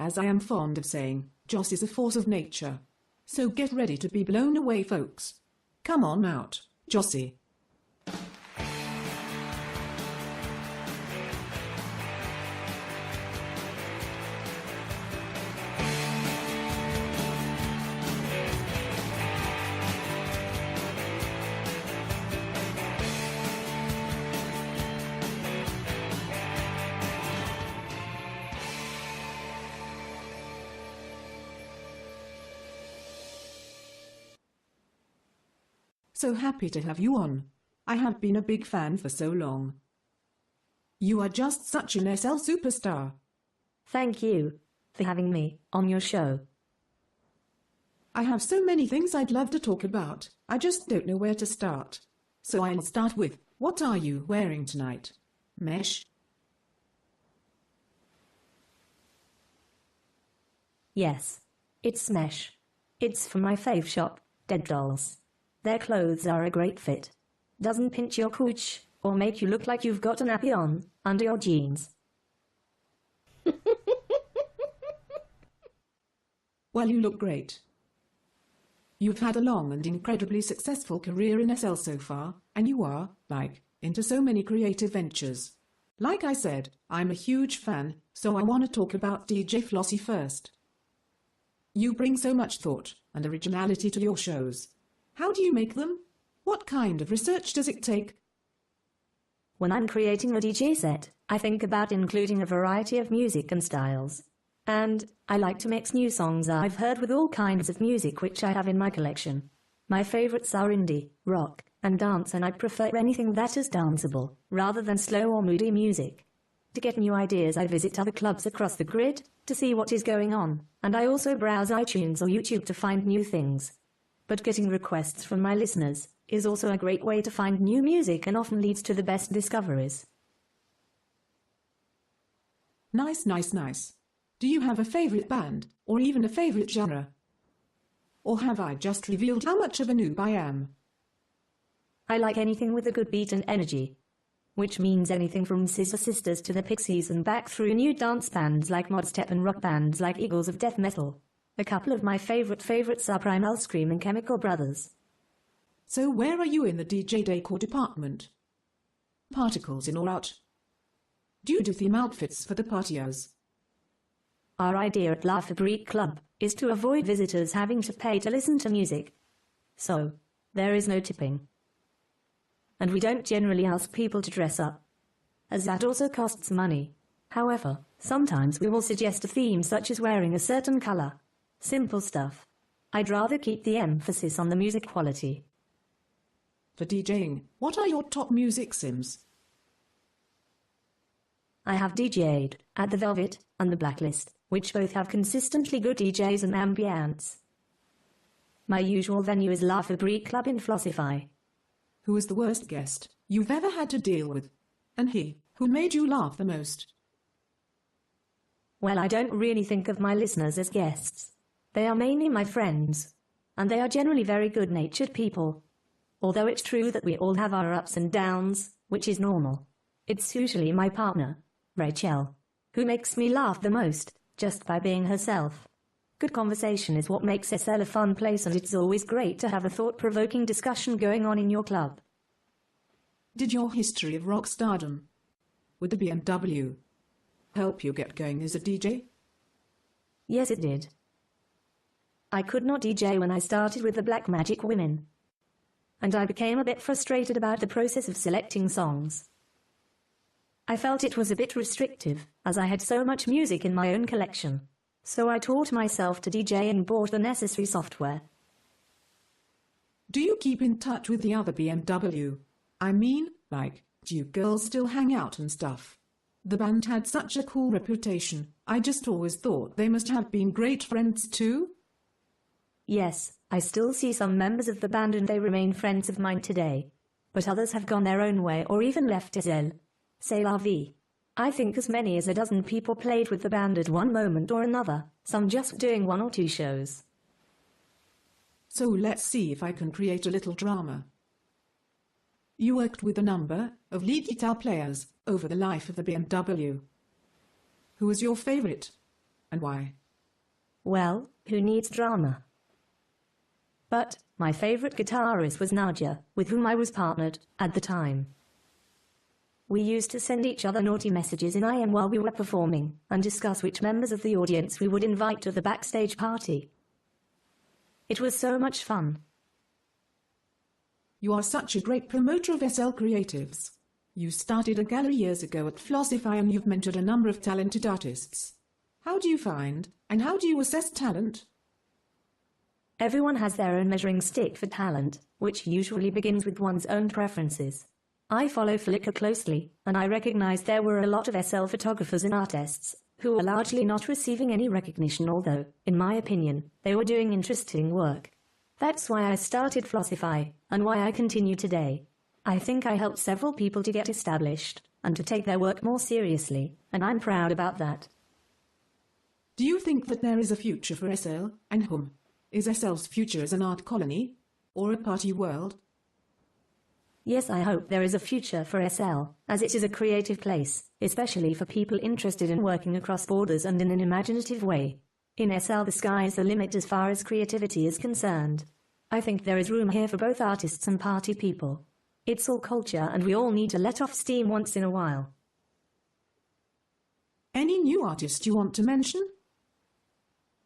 as I am fond of saying, Joss is a force of nature. So get ready to be blown away, folks. Come on out, Jossie. So happy to have you on. I have been a big fan for so long. You are just such an SL superstar. Thank you for having me on your show. I have so many things I'd love to talk about, I just don't know where to start. So I'll start with, what are you wearing tonight? Mesh? Yes, it's Mesh. It's from my fave shop, Dead Dolls. Their clothes are a great fit. Doesn't pinch your cooch, or make you look like you've got a nappy on, under your jeans. Well, you look great. You've had a long and incredibly successful career in SL so far, and you are, into so many creative ventures. Like I said, I'm a huge fan, so I want to talk about DJ Flossie first. You bring so much thought and originality to your shows. How do you make them? What kind of research does it take? When I'm creating a DJ set, I think about including a variety of music and styles. And I like to mix new songs I've heard with all kinds of music which I have in my collection. My favorites are indie, rock, and dance, and I prefer anything that is danceable, rather than slow or moody music. To get new ideas, I visit other clubs across the grid to see what is going on, and I also browse iTunes or YouTube to find new things. But getting requests from my listeners is also a great way to find new music and often leads to the best discoveries. Nice, nice, nice. Do you have a favorite band, or even a favorite genre? Or have I just revealed how much of a noob I am? I like anything with a good beat and energy. Which means anything from Scissor Sisters to the Pixies and back through new dance bands like Modstep and rock bands like Eagles of Death Metal. A couple of my favorites are Primal Scream and Chemical Brothers. So where are you in the DJ decor department? Particles in or out? Do you do theme outfits for the partiers? Our idea at La Fabrique Club is to avoid visitors having to pay to listen to music. So, there is no tipping. And we don't generally ask people to dress up, as that also costs money. However, sometimes we will suggest a theme such as wearing a certain color. Simple stuff. I'd rather keep the emphasis on the music quality. For DJing, what are your top music sims? I have DJ'd at the Velvet and the Blacklist, which both have consistently good DJs and ambience. My usual venue is La Fabrique Club in Flossify. Who is the worst guest you've ever had to deal with? And who made you laugh the most? Well, I don't really think of my listeners as guests. They are mainly my friends, and they are generally very good-natured people. Although it's true that we all have our ups and downs, which is normal. It's usually my partner, Rachel, who makes me laugh the most, just by being herself. Good conversation is what makes SL a fun place, and it's always great to have a thought-provoking discussion going on in your club. Did your history of rock stardom with the BMW help you get going as a DJ? Yes, it did. I could not DJ when I started with the Black Magic Women. And I became a bit frustrated about the process of selecting songs. I felt it was a bit restrictive, as I had so much music in my own collection. So I taught myself to DJ and bought the necessary software. Do you keep in touch with the other BMW? I mean, do you girls still hang out and stuff? The band had such a cool reputation, I just always thought they must have been great friends too? Yes, I still see some members of the band and they remain friends of mine today. But others have gone their own way or even left SL. C'est la vie. I think as many as a dozen people played with the band at one moment or another, some just doing 1 or 2 shows. So let's see if I can create a little drama. You worked with a number of lead guitar players over the life of the BMW. Who was your favorite? And why? Well, who needs drama? But my favorite guitarist was Nadia, with whom I was partnered at the time. We used to send each other naughty messages in IM while we were performing, and discuss which members of the audience we would invite to the backstage party. It was so much fun. You are such a great promoter of SL creatives. You started a gallery years ago at Flossify and you've mentored a number of talented artists. How do you find, and how do you assess talent? Everyone has their own measuring stick for talent, which usually begins with one's own preferences. I follow Flickr closely, and I recognized there were a lot of SL photographers and artists who were largely not receiving any recognition, although, in my opinion, they were doing interesting work. That's why I started Flossify, and why I continue today. I think I helped several people to get established, and to take their work more seriously, and I'm proud about that. Do you think that there is a future for SL, and whom? Is SL's future as an art colony, or a party world? Yes, I hope there is a future for SL, as it is a creative place, especially for people interested in working across borders and in an imaginative way. In SL, the sky is the limit as far as creativity is concerned. I think there is room here for both artists and party people. It's all culture and we all need to let off steam once in a while. Any new artist you want to mention?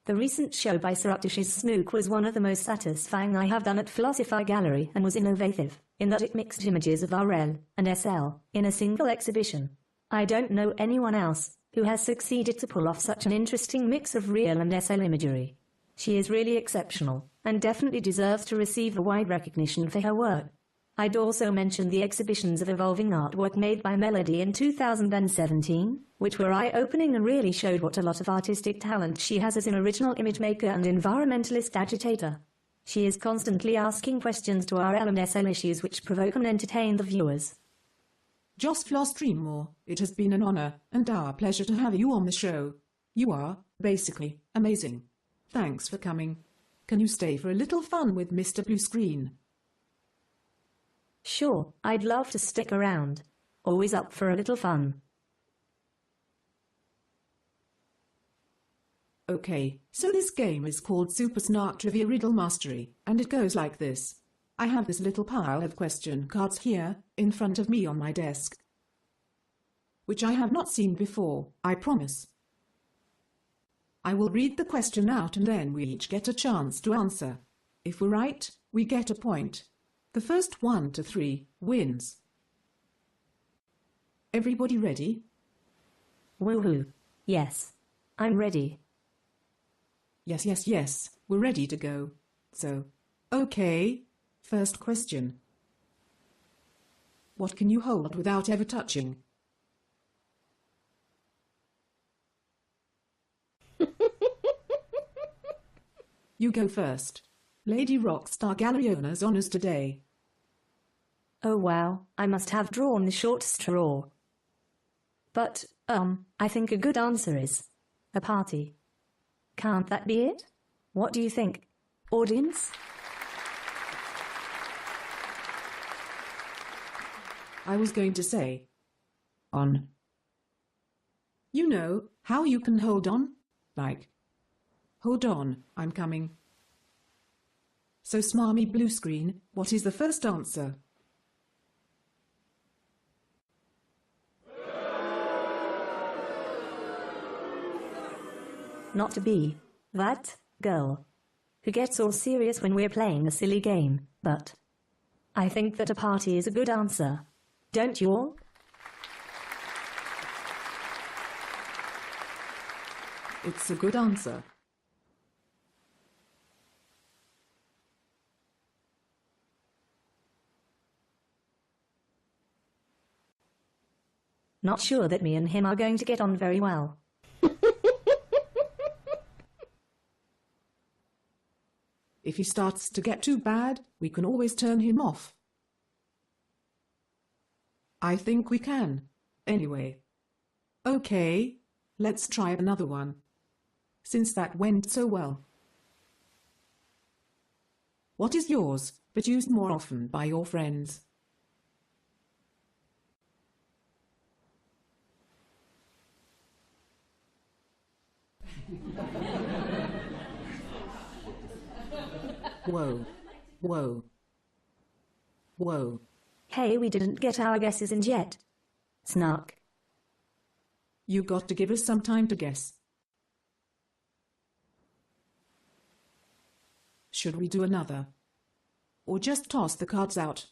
The recent show by Surreptitious Snook was one of the most satisfying I have done at Flossify Gallery and was innovative, in that it mixed images of RL and SL in a single exhibition. I don't know anyone else who has succeeded to pull off such an interesting mix of real and SL imagery. She is really exceptional, and definitely deserves to receive a wide recognition for her work. I'd also mention the exhibitions of evolving artwork made by Melody in 2017, which were eye-opening and really showed what a lot of artistic talent she has as an original image maker and environmentalist agitator. She is constantly asking questions to RL and SL issues which provoke and entertain the viewers. Joss Floss Dreammore, it has been an honor and our pleasure to have you on the show. You are, basically, amazing. Thanks for coming. Can you stay for a little fun with Mr. Blue Screen? Sure, I'd love to stick around. Always up for a little fun. Okay, so this game is called Super Snark Trivia Riddle Mastery, and it goes like this. I have this little pile of question cards here, in front of me on my desk, which I have not seen before, I promise. I will read the question out and then we each get a chance to answer. If we're right, we get a point. The first 1 to 3 wins. Everybody ready? Woohoo. Yes. I'm ready. Yes, yes, yes, we're ready to go. So, okay, first question. What can you hold without ever touching? You go first. Lady Rockstar Gallery owner's honors today. Oh wow, I must have drawn the short straw. But, I think a good answer is a party. Can't that be it? What do you think, audience? I was going to say, on. You know how you can hold on? Like, hold on, I'm coming. So smarmy blue screen, what is the first answer? Not to be that girl who gets all serious when we're playing a silly game, but I think that a party is a good answer. Don't you all? It's a good answer. Not sure that me and him are going to get on very well. If he starts to get too bad, we can always turn him off. I think we can. Anyway. Okay, let's try another one. Since that went so well. What is yours, but used more often by your friends? Whoa. Whoa. Whoa. Hey, we didn't get our guesses in yet. Snark. You got to give us some time to guess. Should we do another? Or just toss the cards out?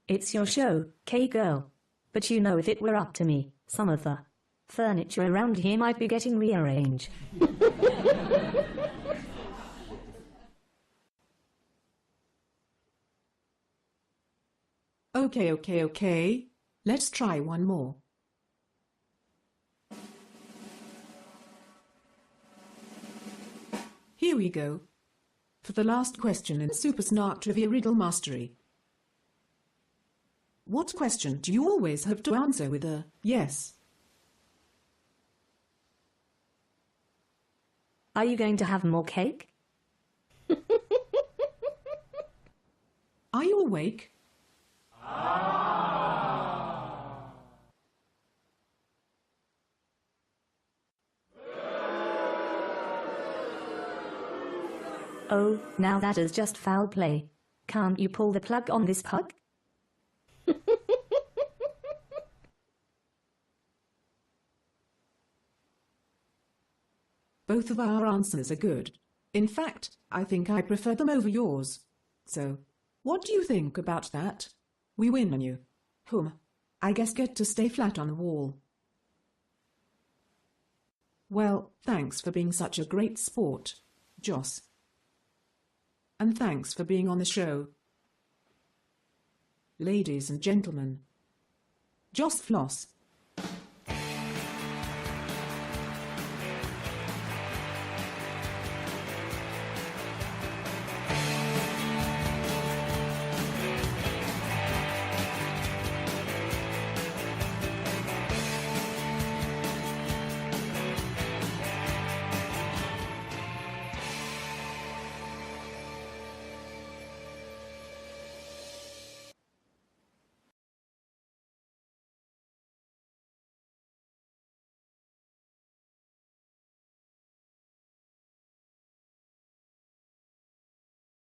It's your show, K-Girl. But you know, if it were up to me, some of the furniture around here might be getting rearranged. Okay. Let's try one more. Here we go. For the last question in Super Snark Trivia Riddle Mastery. What question do you always have to answer with a yes? Are you going to have more cake? Are you awake? Oh, now that is just foul play. Can't you pull the plug on this pug? Both of our answers are good. In fact, I think I prefer them over yours. So, what do you think about that? We win on you. I guess get to stay flat on the wall. Well, thanks for being such a great sport, Joss. And thanks for being on the show. Ladies and gentlemen, Joss Floss.